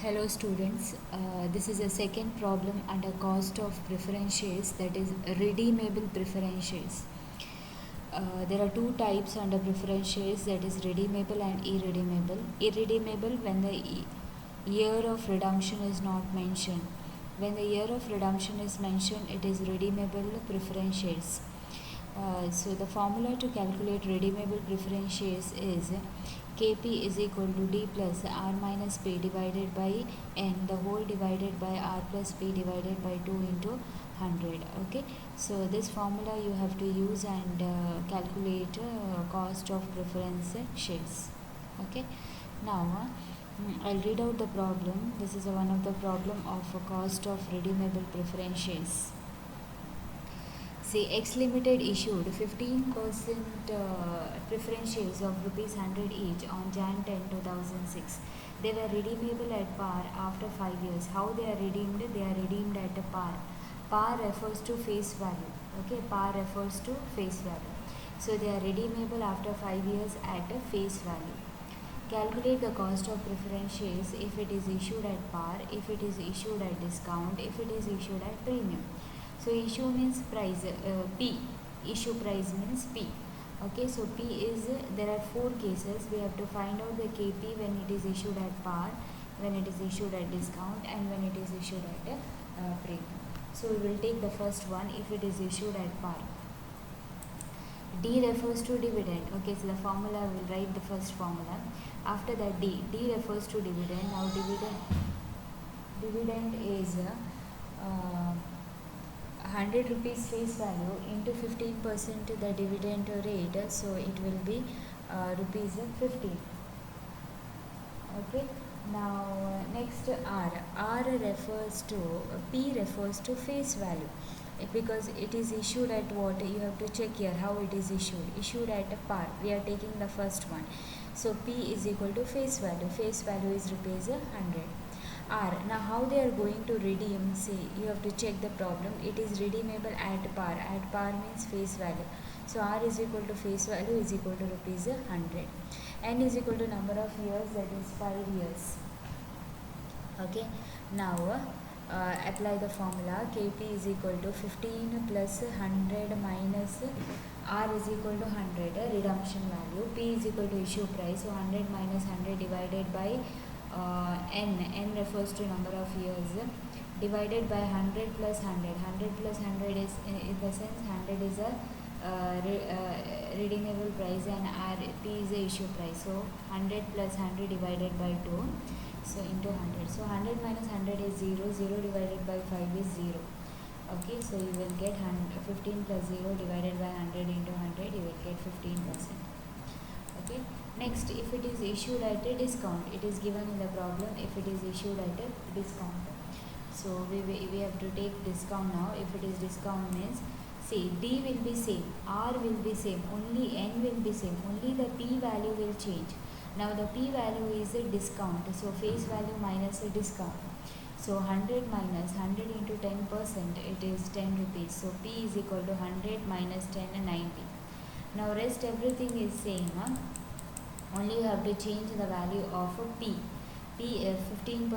Hello students, this is a second problem under cost of preference shares, that is redeemable preference shares. There are two types under preference shares, that is redeemable and irredeemable. Irredeemable when the year of redemption is not mentioned. When the year of redemption is mentioned, it is redeemable preference shares. So the formula to calculate redeemable preference shares is Kp is equal to D plus R minus P divided by N, the whole divided by R plus P divided by 2 into 100. Okay, so this formula you have to use and calculate cost of preference shares. Okay, now I'll read out the problem. This is one of the problem of cost of redeemable preference shares. See, X Limited issued 15% preference shares of ₹100 each on Jan 10, 2006. They were redeemable at par after 5 years. How they are redeemed? They are redeemed at a par. Par refers to face value. Okay, par refers to face value. So they are redeemable after 5 years at a face value. Calculate the cost of preference shares if it is issued at par, if it is issued at discount, if it is issued at premium. So issue means price, P. Issue price means P. Okay, so P is, there are 4 cases. We have to find out the KP when it is issued at par, when it is issued at discount, and when it is issued at premium. So we will take the first one if it is issued at par. D refers to dividend. Okay, so the formula, I will write the first formula. After that D refers to dividend. Now dividend is 100 rupees face value into 15% the dividend rate, so it will be rupees 15. Okay, now next R refers to, P refers to face value, because it is issued at what, you have to check here how it is issued at a par. We are taking the first one, so P is equal to face value is rupees 100. R, now how they are going to redeem, see, you have to check the problem. It is redeemable at par means face value, so R is equal to face value is equal to rupees 100. N is equal to number of years, that is 5 years. Okay, now apply the formula. Kp is equal to 15 plus 100 minus R is equal to 100, redemption value. P is equal to issue price, so 100 minus 100 divided by N refers to number of years, divided by 100 plus 100. 100 plus 100 is, in the sense 100 is a redeemable price and P is the issue price. So 100 plus 100 divided by 2, so into 100. So 100 minus 100 is 0. 0 divided by 5 is 0. Okay, so you will get 15 plus 0 divided by 100 into 100, you will get 15%. Okay, next, if it is issued at a discount, it is given in the problem if it is issued at a discount. So we have to take discount now. If it is discount means, see, D will be same, R will be same, only N will be same, only the P value will change. Now the P value is a discount, so face value minus a discount. So 100 minus 100 into 10%, it is 10 rupees. So P is equal to 100 minus 10 and 90. Now rest everything is same. Only you have to change the value of P. P 15%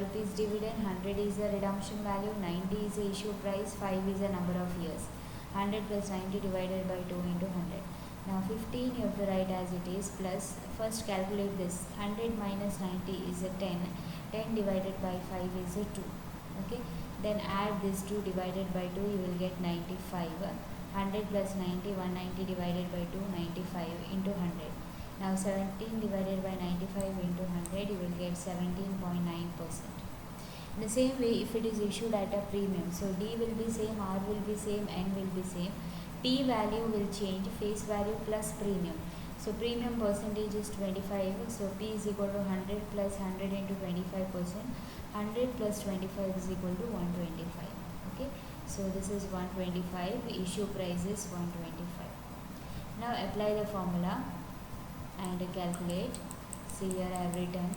rupees dividend, 100 is the redemption value, 90 is the issue price, 5 is the number of years. 100 plus 90 divided by 2 into 100. Now 15 you have to write as it is, plus first calculate this. 100 minus 90 is a 10. 10 divided by 5 is a 2. Okay, then add this 2 divided by 2, you will get 95. 100 plus 90, 190 divided by 2, 95 into 100. Now 17 divided by 95 into 100, you will get 17.9%. In the same way, if it is issued at a premium, so D will be same, R will be same, N will be same. P value will change, face value plus premium. So premium percentage is 25, so P is equal to 100 plus 100 into 25%. 100 plus 25 is equal to 125. Okay, so this is 125, issue price is 125. Now apply the formula and calculate. See, here I have written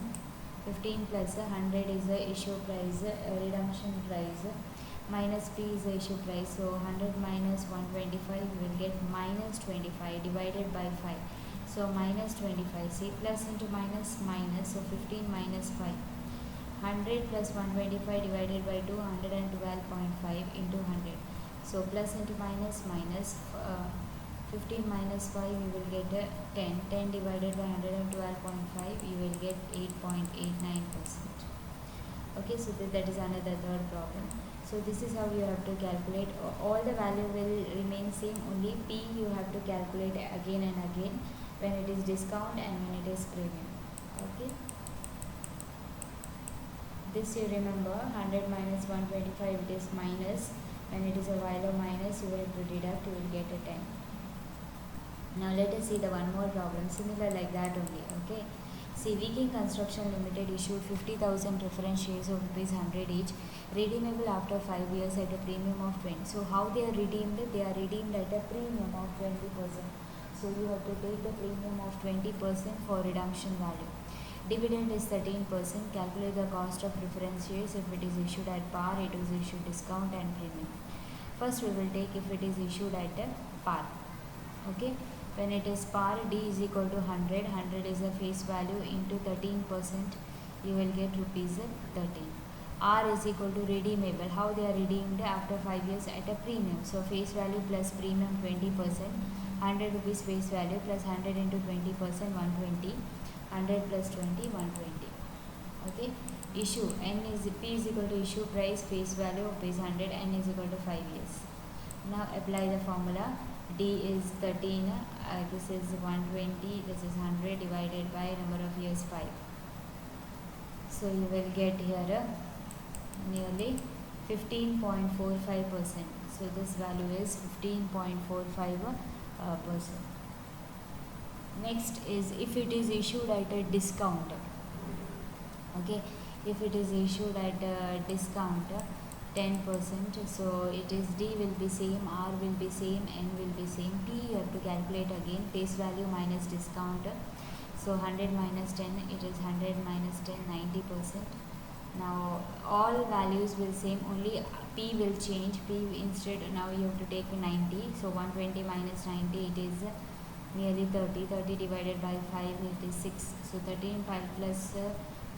15 plus 100 is the issue price, redemption price, minus P is the issue price. So 100 minus 125, you will get minus 25 divided by 5. So minus 25. See, plus into minus, minus. So 15 minus 5. 100 plus 125 divided by 2, 112.5 into 100. So plus into minus, minus 15 minus 5, you will get 10. 10 divided by 112.5, you will get 8.89%. Okay, so that is another third problem. So this is how you have to calculate. All the value will remain same, only P you have to calculate again and again when it is discount and when it is premium. Okay, this you remember, 100 minus 125, it is minus. When it is a while of minus, you will have to deduct, you will get a 10. Now let us see the one more problem similar like that only. Okay, see, Viking Construction Limited issued 50,000 preference shares of ₹100 each, redeemable after 5 years at a premium of 20. So how they are redeemed? They are redeemed at a premium of 20%. So you have to take the premium of 20% for redemption value. Dividend is 13%. Calculate the cost of preference shares if it is issued at par, it is issued discount and premium. First we will take if it is issued at a par. Okay, when it is par, D is equal to 100. 100 is the face value into 13%. You will get rupees 13. R is equal to redeemable. How they are redeemed? After 5 years at a premium. So face value plus premium 20%. 100 rupees face value plus 100 into 20%, 120. 100 plus 20, 120. Okay. Issue, N is P is equal to issue price, face value of rupees 100, N is equal to 5 years. Now apply the formula. D is 13, this is 120, this is 100 divided by number of years 5. So you will get here nearly 15.45%. So this value is 15.45%. Next is if it is issued at a discount. Okay, if it is issued at a discount 10%, so it is D will be same, R will be same, N will be same. P you have to calculate again, face value minus discount. So 100 minus 10, it is 100 minus 10, 90%. Now all values will same, only P will change. P instead now you have to take 90. So 120 minus 90, it is nearly 30. 30 divided by 5, it is 6. So 13 plus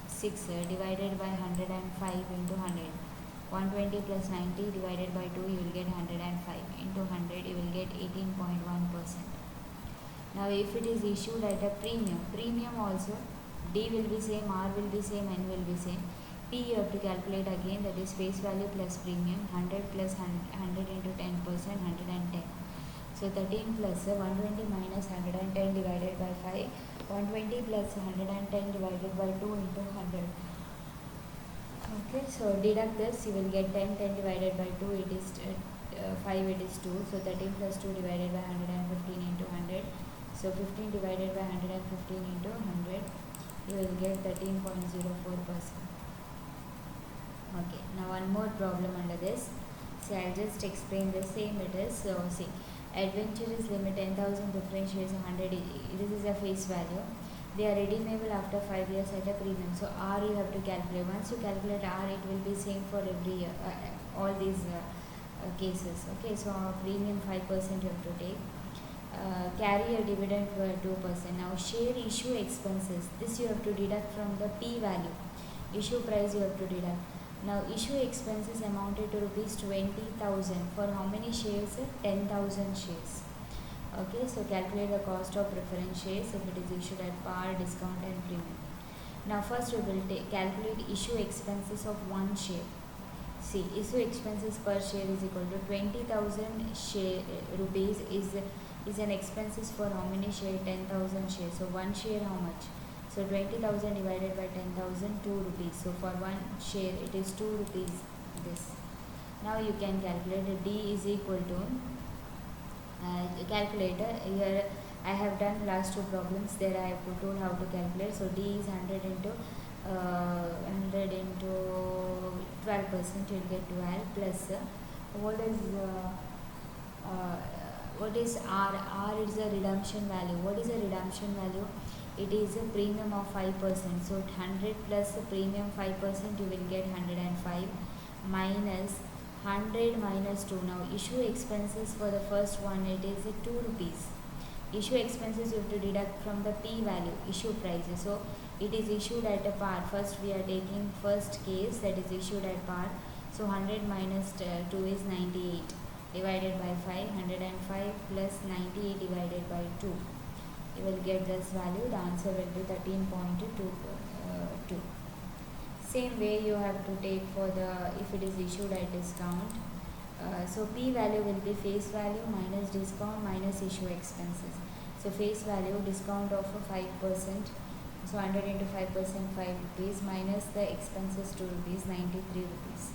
6 divided by 105 into 100. 120 plus 90 divided by 2, you will get 105 into 100, you will get 18.1%. Now if it is issued at a premium also, D will be same, R will be same, N will be same. P you have to calculate again, that is face value plus premium, 100 plus 100 into 10%, 110. So 13 plus 120 minus 110 divided by 5, 120 plus 110 divided by 2 into 100. Okay, so deduct this, you will get 10. 10 divided by 2, it is 5, it is 2. So 13 plus 2 divided by 115 into 100. So 15 divided by 115 into 100, you will get 13.04%. Okay, now one more problem under this. See, I'll just explain the same it is. So see, Adventurous limit 10,000 preference shares 100. This is a face value. They are redeemable after 5 years at a premium. So R you have to calculate. Once you calculate R, it will be same for every year, all these cases. Okay, so premium 5% you have to take. Carry a dividend for 2%. Now share issue expenses. This you have to deduct from the P value. Issue price you have to deduct. Now issue expenses amounted to rupees 20,000 for how many shares? 10,000 shares. Okay, so calculate the cost of preference shares if it is issued at par, discount and premium. Now first we will calculate issue expenses of one share. See, issue expenses per share is equal to 20,000 rupees is an expenses for how many share? 10,000 shares. So one share how much? So 20,000 divided by 10,000, 2 rupees. So for one share it is 2 rupees this. Now you can calculate it. D is equal to calculator. Here I have done last two problems. There I have told how to calculate. So D is 100 into 100 into 12%. You will get 12 plus what is R? R is a redemption value. What is a redemption value? It is a premium of 5%. So 100 plus the premium 5%, you will get 105 minus 100 minus 2. Now issue expenses for the first one, it is 2 rupees. Issue expenses you have to deduct from the P value, issue price. So it is issued at a par. First we are taking first case, that is issued at par. So 100 minus 2 is 98 divided by 5. 105 plus 98 divided by 2. You will get this value. The answer will be 13.22. Same way you have to take for the, if it is issued at discount. So P value will be face value minus discount minus issue expenses. So face value, discount of 5%. So 100 into 5%, 5 rupees minus the expenses 2 rupees, 93 rupees.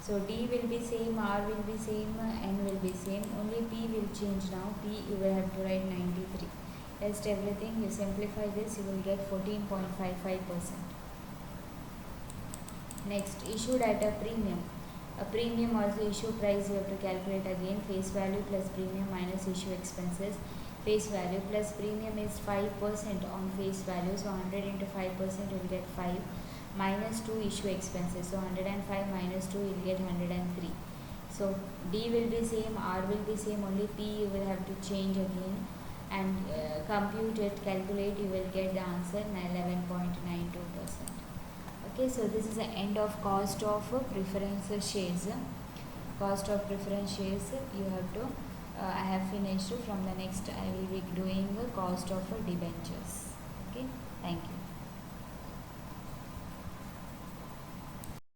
So D will be same, R will be same, N will be same. Only P will change now. P you will have to write 93. Rest everything, you simplify this, you will get 14.55%. Next, issued at a premium. A premium also issue price you have to calculate again. Face value plus premium minus issue expenses. Face value plus premium is 5% on face value. So 100 into 5% you will get 5 minus 2 issue expenses. So 105 minus 2 you will get 103. So D will be same, R will be same, only P you will have to change again and compute it, calculate, you will get the answer 11.92%. Okay, so this is the end of cost of preference shares. Cost of preference shares you have to, I have finished. From the next I will be doing the cost of debentures. Okay, thank you.